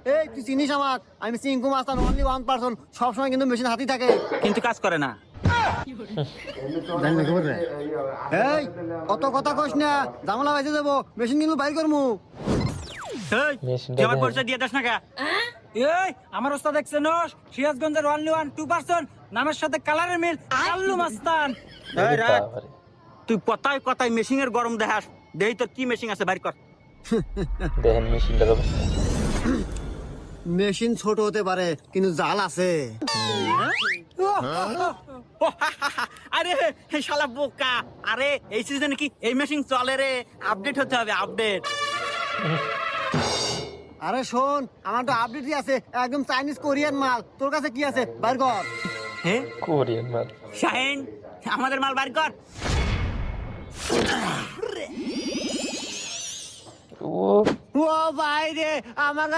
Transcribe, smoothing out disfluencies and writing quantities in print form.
এই তুই চিনিস আমাক, আমি সিংকু মাস্তান, অনলি ওয়ান পারসন, সবসময় কিন্তু মেশিন হাতি থাকে, কিন্তু কাজ করে না। জানি না খবর রে। এই অত কথা কইস না, জামালা বাইতে দেবো, মেশিন কিন্তু বাইর করমু। এই, তুই আমার পরিচয় দিয়ে দাস না কে? এই আমার ওস্তাদ দেখছেন সিরাজগঞ্জের অনলি ওয়ান 2% নামের সাথে কালারের মিল কাল্লু মাস্তান। এই রাখ, তুই কথায় কথায় মেশিনের গরম দেখাস, দেই তোর কি মেশিন আছে বাইর কর। দেখেন মেশিনটার অবস্থা। মেশিন ছোট হতে পারে কিন্তু জাল আছে। আরে শালা বোকা, আরে এই সিজনে কি এই মেশিন চলে রে? আপডেট হতে হবে, আপডেট। আরে শোন, আমার তো আপডেটই আছে, একদম চাইনিজ কোরিয়ান মাল, তোর কাছে কি আছে বাইর কর। হ্যাঁ কোরিয়ান মাল। শাহিন, আমাদের মাল বাইর কর। ও ও ভাই রে, আমার